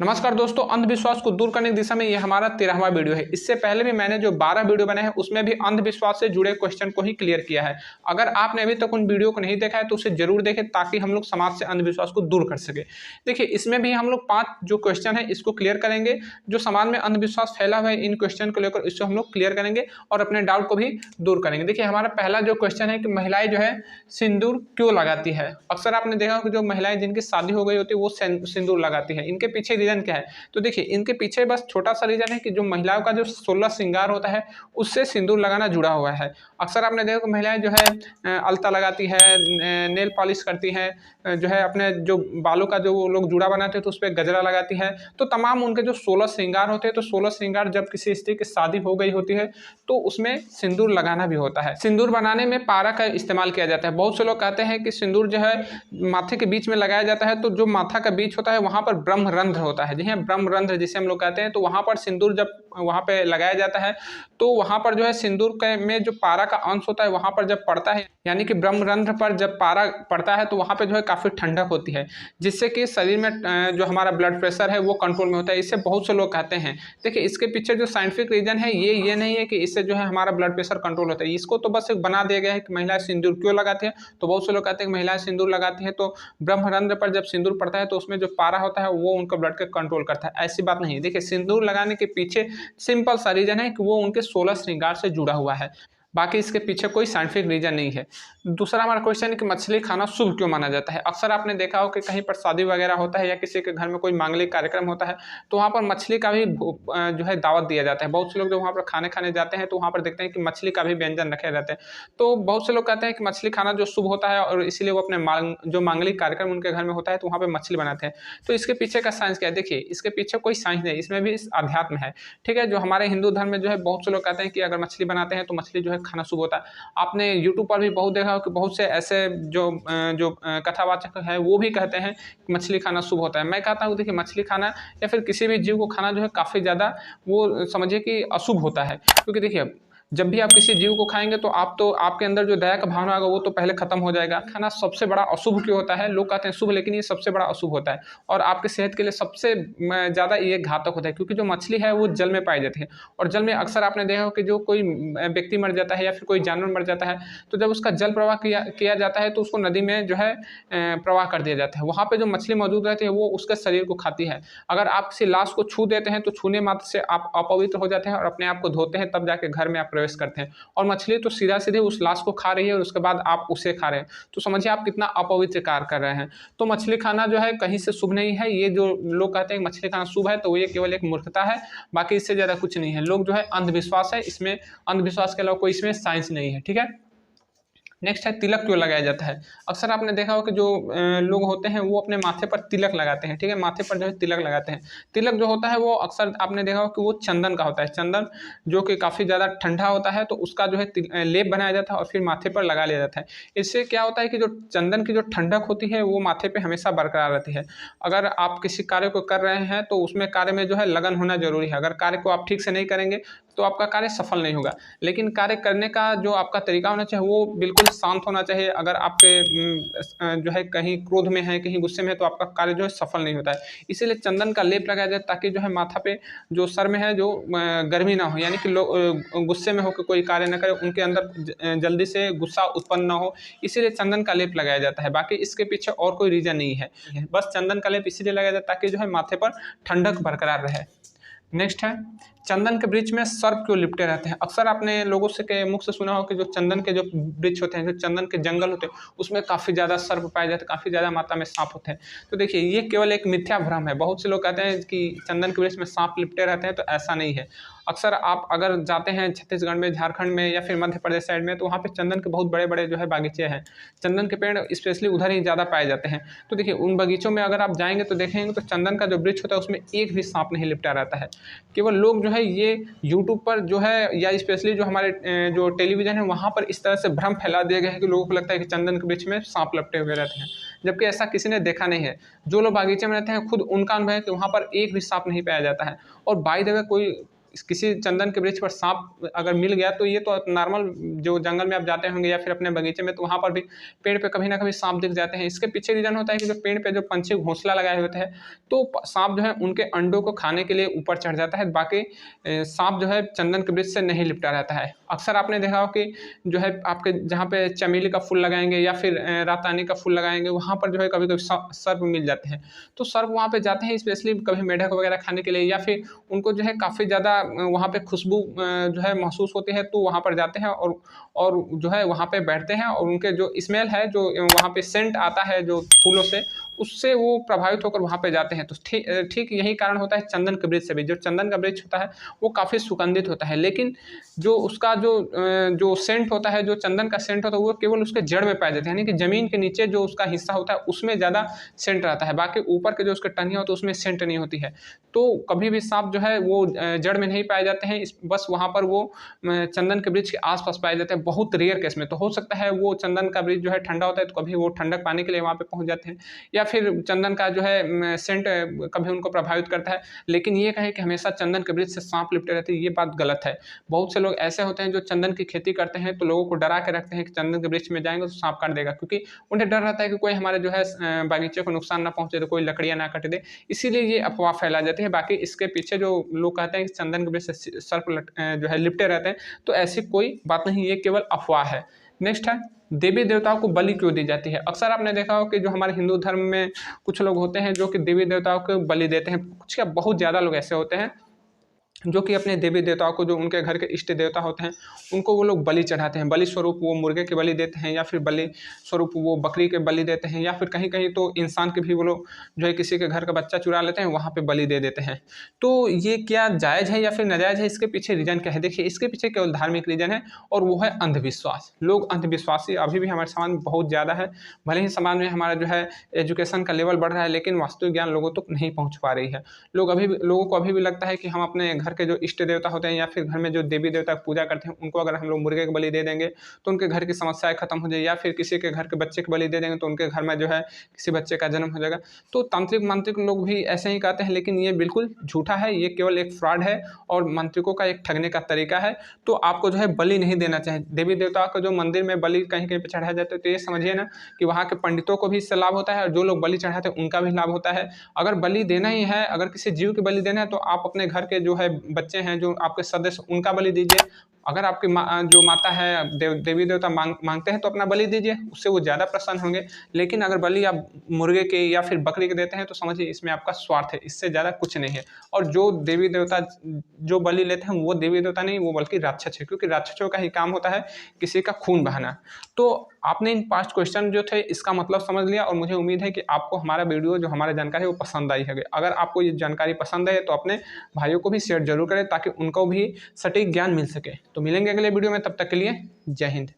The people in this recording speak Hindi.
नमस्कार दोस्तों, अंधविश्वास को दूर करने की दिशा में ये हमारा 13वां वीडियो है। इससे पहले भी मैंने जो 12 वीडियो बनाए हैं उसमें भी अंधविश्वास से जुड़े क्वेश्चन को ही क्लियर किया है। अगर आपने अभी तक उन वीडियो को नहीं देखा है तो उसे जरूर देखें ताकि हम लोग समाज से अंधविश्वास को दूर कर सके। देखिए, इसमें भी हम लोग 5 जो क्वेश्चन है इसको क्लियर करेंगे। जो समाज में अंधविश्वास फैला हुआ है इन क्वेश्चन को लेकर इससे हम लोग क्लियर करेंगे और अपने डाउट को भी दूर करेंगे। देखिए, हमारा पहला जो क्वेश्चन है कि महिलाएं जो है सिंदूर क्यों लगाती है। अक्सर आपने देखा कि जो महिलाएं जिनकी शादी हो गई होती है वो सिंदूर लगाती है। इनके पीछे रीजन क्या है? तो देखिए, इनके पीछे बस छोटा सा रीजन है कि जो महिलाओं का जो 16 श्रृंगार होता है उससे सिंदूर लगाना जुड़ा हुआ है। अक्सर आपने देखा कि महिलाएं जो है अलता लगाती है, नेल पॉलिश करती हैं, जो है अपने जो बालों का जो वो लोग जूड़ा बनाते हैं तो उस पर गजरा लगाती है। तो तमाम उनके जो 16 श्रृंगार होते हैं, तो 16 श्रृंगार जब किसी स्त्री की शादी हो गई होती है तो उसमें सिंदूर लगाना भी होता है। सिंदूर बनाने में पारा का इस्तेमाल किया जाता है। बहुत से लोग कहते हैं कि सिंदूर जो है माथे के बीच में लगाया जाता है, तो जो माथा का बीच होता है वहां पर ब्रह्मरंध्र होता है। जी हाँ, ब्रह्मरंध्र जिसे हम लोग कहते हैं, तो वहां पर सिंदूर जब वहां पे लगाया जाता है तो वहां पर जो है सिंदूर के में जो पारा का अंश होता है वहां पर जब पड़ता है, यानी कि ब्रह्मरंध्र पर जब पारा पड़ता है तो वहां पे जो है काफी ठंडक होती है, जिससे कि शरीर में जो हमारा ब्लड प्रेशर है वो कंट्रोल में होता है। इससे बहुत से लोग कहते हैं। देखिए, इसके पीछे जो साइंटिफिक रीजन है ये नहीं है कि इससे जो है हमारा ब्लड प्रेशर कंट्रोल होता है। इसको तो बस एक बना दिया गया है कि महिलाएं सिंदूर क्यों लगाती है। तो बहुत से लोग कहते हैं कि महिलाएं सिंदूर लगाती है तो ब्रह्मरंध्र पर जब सिंदूर पड़ता है तो उसमें जो पारा होता है वो उनका ब्लड के कंट्रोल करता है। ऐसी बात नहीं है। देखिए, सिंदूर लगाने के पीछे सिंपल सा रीजन है कि वो उनके 16 श्रृंगार से जुड़ा हुआ है। बाकी इसके पीछे कोई साइंटिफिक रीजन नहीं है। दूसरा हमारा क्वेश्चन है कि मछली खाना शुभ क्यों माना जाता है। अक्सर आपने देखा हो कि कहीं पर शादी वगैरह होता है या किसी के घर में कोई मांगलिक कार्यक्रम होता है तो वहाँ पर मछली का भी जो है दावत दिया जाता है। बहुत से लोग जब वहाँ पर खाने खाने जाते हैं तो वहाँ पर देखते हैं कि मछली का भी व्यंजन रखे रहते हैं। तो बहुत से लोग कहते हैं कि मछली खाना जो शुभ होता है और इसीलिए वो अपने जो मांगलिक कार्यक्रम उनके घर में होता है तो वहाँ पर मछली बनाते हैं। तो इसके पीछे का साइंस क्या है? देखिए, इसके पीछे कोई साइंस नहीं, इसमें भी अध्यात्म है। ठीक है, जो हमारे हिंदू धर्म में जो है बहुत से लोग कहते हैं कि अगर मछली बनाते हैं तो मछली जो है खाना शुभ होता है। आपने यूट्यूब पर भी बहुत देखा हो कि बहुत से ऐसे जो कथावाचक है वो भी कहते हैं कि मछली खाना शुभ होता है। मैं कहता हूँ, देखिए, मछली खाना या फिर किसी भी जीव को खाना जो है काफ़ी ज़्यादा वो समझिए कि अशुभ होता है। क्योंकि देखिए, जब भी आप किसी जीव को खाएंगे तो आपके अंदर जो दया का भावना होगा वो तो पहले खत्म हो जाएगा। खाना सबसे बड़ा अशुभ क्यों होता है? लोग कहते हैं शुभ, लेकिन ये सबसे बड़ा अशुभ होता है और आपके सेहत के लिए सबसे ज़्यादा ये घातक होता है। क्योंकि जो मछली है वो जल में पाई जाती है और जल में अक्सर आपने देखा हो कि जो कोई व्यक्ति मर जाता है या फिर कोई जानवर मर जाता है तो जब उसका जल प्रवाह किया जाता है तो उसको नदी में जो है प्रवाह कर दिया जाता है। वहाँ पे जो मछली मौजूद रहती है वो उसके शरीर को खाती है। अगर आप किसी लाश को छू देते हैं तो छूने मात्र से आप अपवित्र हो जाते हैं और अपने आप को धोते हैं, तब जाके घर में आप प्रवेश करते हैं। और मछली तो सीधा सीधे उस लाश को खा रही है और उसके बाद आप उसे खा रहे हैं। तो समझिए आप कितना अपवित्र कार्य कर रहे हैं। तो मछली खाना जो है कहीं से शुभ नहीं है। ये जो लोग कहते हैं कि मछली खाना शुभ है तो ये केवल एक मूर्खता है, बाकी इससे ज़्यादा कुछ नहीं है। लोग जो है अंधविश्वास है, इसमें अंधविश्वास के अलावा कोई इसमें साइंस नहीं है। ठीक है, नेक्स्ट है तिलक क्यों लगाया जाता है। अक्सर आपने देखा हो कि जो लोग होते हैं वो अपने माथे पर तिलक लगाते हैं। ठीक है, माथे पर जो है तिलक लगाते हैं। तिलक जो होता है वो अक्सर आपने देखा हो कि वो चंदन का होता है। चंदन जो कि काफ़ी ज़्यादा ठंडा होता है तो उसका जो है लेप बनाया जाता है और फिर माथे पर लगा लिया जाता है। इससे क्या होता है कि जो चंदन की जो ठंडक होती है वो माथे पर हमेशा बरकरार रहती है। अगर आप किसी कार्य को कर रहे हैं तो उसमें कार्य में जो है लगन होना जरूरी है। अगर कार्य को आप ठीक से नहीं करेंगे तो आपका कार्य सफल नहीं होगा। लेकिन कार्य करने का जो आपका तरीका होना चाहिए वो बिल्कुल शांत होना चाहिए। अगर आपके जो है कहीं क्रोध में है, कहीं गुस्से में है तो आपका कार्य जो है सफल नहीं होता है। इसीलिए चंदन का लेप लगाया जाए ताकि जो है माथा पे जो सर में है जो गर्मी ना हो, यानी कि लोग गुस्से में होकर कोई कार्य ना करे, उनके अंदर जल्दी से गुस्सा उत्पन्न ना हो, इसीलिए चंदन का लेप लगाया जाता है। बाकी इसके पीछे और कोई रीजन नहीं है। बस चंदन का लेप इसीलिए लगाया जाता है ताकि जो है माथे पर ठंडक बरकरार रहे। नेक्स्ट है, चंदन के वृक्ष में सर्प क्यों लिपटे रहते हैं। अक्सर आपने लोगों से के मुख से सुना हो कि जो चंदन के जो वृक्ष होते हैं, जो चंदन के जंगल होते हैं, उसमें काफ़ी ज़्यादा सर्प पाए जाते हैं, काफ़ी ज़्यादा मात्रा में सांप होते हैं। तो देखिए, ये केवल एक मिथ्या भ्रम है। बहुत से लोग कहते हैं कि चंदन के वृक्ष में सांप लिपटे रहते हैं, तो ऐसा नहीं है। अक्सर आप अगर जाते हैं छत्तीसगढ़ में, झारखंड में या फिर मध्य प्रदेश साइड में तो वहाँ पे चंदन के बहुत बड़े बड़े जो है बागीचे हैं। चंदन के पेड़ स्पेशली उधर ही ज़्यादा पाए जाते हैं। तो देखिए, उन बगीचों में अगर आप जाएंगे तो देखेंगे तो चंदन का जो वृक्ष होता है उसमें एक भी सांप नहीं लिपटा रहता है। केवल लोग जो है ये यूट्यूब पर जो है या स्पेशली जो हमारे जो टेलीविज़न है वहाँ पर इस तरह से भ्रम फैला दिया गया है कि लोगों को लगता है कि चंदन के वृक्ष में सांप लपटे हुए रहते हैं, जबकि ऐसा किसी ने देखा नहीं है। जो लोग बागीचे में रहते हैं खुद उनका अनुभव है कि वहाँ पर एक भी सांप नहीं पाया जाता है। और बाय द वे कोई किसी चंदन के वृक्ष पर सांप अगर मिल गया तो ये तो नॉर्मल, जो जंगल में आप जाते होंगे या फिर अपने बगीचे में, तो वहाँ पर भी पेड़ पे कभी ना कभी सांप दिख जाते हैं। इसके पीछे रीजन होता है कि जो पेड़ पे जो पंछी घोंसला लगाए होते हैं, तो सांप जो है उनके अंडों को खाने के लिए ऊपर चढ़ जाता है। बाकी सांप जो है चंदन के वृक्ष से नहीं लिपटा रहता है। अक्सर आपने देखा हो कि जो है आपके जहाँ पे चमेली का फूल लगाएंगे या फिर रातानी का फूल लगाएंगे, वहाँ पर जो है कभी कभी सर्प मिल जाते हैं। तो सर्प वहाँ पे जाते हैं स्पेशली कभी मेढक वगैरह खाने के लिए, या फिर उनको जो है काफ़ी ज़्यादा वहाँ पे खुशबू जो है महसूस होती है, तो वहाँ पर जाते हैं और जो है वहाँ पे बैठते हैं, और उनके जो स्मेल है, जो वहाँ पे सेंट आता है जो फूलों से, उससे वो प्रभावित होकर वहाँ पे जाते हैं। तो ठीक यही कारण होता है चंदन के वृक्ष से भी। जो चंदन का वृक्ष होता है वो काफ़ी सुगंधित होता है, लेकिन जो उसका जो सेंट होता है, जो चंदन का सेंट होता है, वो केवल उसके जड़ में पाए जाते हैं, यानी कि जमीन के नीचे जो उसका हिस्सा होता है उसमें ज़्यादा सेंट रहता है। बाकी ऊपर के जो उसके टहनियाँ होती है उसमें सेंट नहीं होती है। तो कभी भी सांप जो है वो जड़ में नहीं पाए जाते हैं, बस वहाँ पर वो चंदन के वृक्ष के आसपास पाए जाते हैं, बहुत रेयर केस में। तो हो सकता है वो चंदन का वृक्ष जो है ठंडा होता है, तो कभी वो ठंडक पाने के लिए वहाँ पे पहुँच जाते हैं, या फिर चंदन का जो है सेंट कभी उनको प्रभावित करता है। लेकिन ये कहे कि हमेशा चंदन के वृक्ष से सांप लिपटे रहते हैं, ये बात गलत है। बहुत से लोग ऐसे होते हैं जो चंदन की खेती करते हैं, तो लोगों को डरा के रखते हैं कि चंदन के वृक्ष में जाएंगे तो सांप काट देगा, क्योंकि उन्हें डर रहता है कि कोई हमारे जो है बागीचे को नुकसान ना पहुंचे, तो कोई लकड़ियां ना कट दे, इसीलिए ये अफवाह फैला जाती है। बाकी इसके पीछे जो लोग कहते हैं कि चंदन के वृक्ष से सर्प जो है लिपटे रहते हैं, तो ऐसी कोई बात नहीं, ये केवल अफवाह है। नेक्स्ट है, देवी देवताओं को बलि क्यों दी जाती है। अक्सर आपने देखा हो कि जो हमारे हिंदू धर्म में कुछ लोग होते हैं जो कि देवी देवताओं को बलि देते हैं। कुछ क्या, बहुत ज़्यादा लोग ऐसे होते हैं जो कि अपने देवी देवताओं को, जो उनके घर के इष्ट देवता होते हैं, उनको वो लोग बलि चढ़ाते हैं। बलि स्वरूप वो मुर्गे के बलि देते हैं, या फिर बलि स्वरूप वो बकरी के बलि देते हैं, या फिर कहीं कहीं तो इंसान के भी वो लोग जो है किसी के घर का बच्चा चुरा लेते हैं, वहाँ पे बलि दे देते हैं। तो ये क्या जायज़ है या फिर नाजायज़ है, इसके पीछे रीजन क्या है? देखिए, इसके पीछे केवल धार्मिक रीजन है, और वो है अंधविश्वास। लोग अंधविश्वासी अभी भी हमारे समाज में बहुत ज़्यादा है। भले ही समाज में हमारा जो है एजुकेशन का लेवल बढ़ रहा है, लेकिन वास्तविक ज्ञान लोगों तक नहीं पहुँच पा रही है। लोगों को अभी भी लगता है कि हम अपने घर के जो इष्ट देवता होते हैं या फिर घर में जो देवी देवता की पूजा करते हैं, उनको अगर हम लोग मुर्गे की बलि दे देंगे तो उनके घर की समस्याएं खत्म हो जाए, या फिर किसी के घर के बच्चे की बलि दे देंगे तो उनके घर में जो है किसी बच्चे का जन्म हो जाएगा। तो तांत्रिक मांत्रिक लोग भी ऐसे ही कहते हैं, लेकिन ये बिल्कुल झूठा है, ये केवल एक फ्रॉड है और मांत्रिकों का एक ठगने का तरीका है। तो आपको जो है बलि नहीं देना चाहिए। देवी देवताओं को जो मंदिर में बलि कहीं कहीं पर चढ़ाया जाता है, तो ये समझिए ना कि वहाँ के पंडितों को भी इससे लाभ होता है, और जो लोग बलि चढ़ाते हैं उनका भी लाभ होता है। अगर बलि देना ही है, अगर किसी जीव की बलि देना है, तो आप अपने घर के जो है बच्चे हैं, जो आपके सदस्य, उनका बलि दीजिए। अगर आपकी जो माता है, देवी देवता मांगते हैं, तो अपना बलि दीजिए, उससे वो ज़्यादा प्रसन्न होंगे। लेकिन अगर बलि आप मुर्गे के या फिर बकरी के देते हैं, तो समझिए इसमें आपका स्वार्थ है, इससे ज़्यादा कुछ नहीं है। और जो देवी देवता जो बलि लेते हैं, वो देवी देवता नहीं, वो बल्कि राक्षस है, क्योंकि राक्षसों का ही काम होता है किसी का खून बहाना। तो आपने इन 5 क्वेश्चन जो थे इसका मतलब समझ लिया, और मुझे उम्मीद है कि आपको हमारा वीडियो, जो हमारा जानकारी है, वो पसंद आई है। अगर आपको ये जानकारी पसंद है तो अपने भाइयों को भी शेयर जरूर करें, ताकि उनको भी सटीक ज्ञान मिल सके। तो मिलेंगे अगले वीडियो में, तब तक के लिए जय हिंद।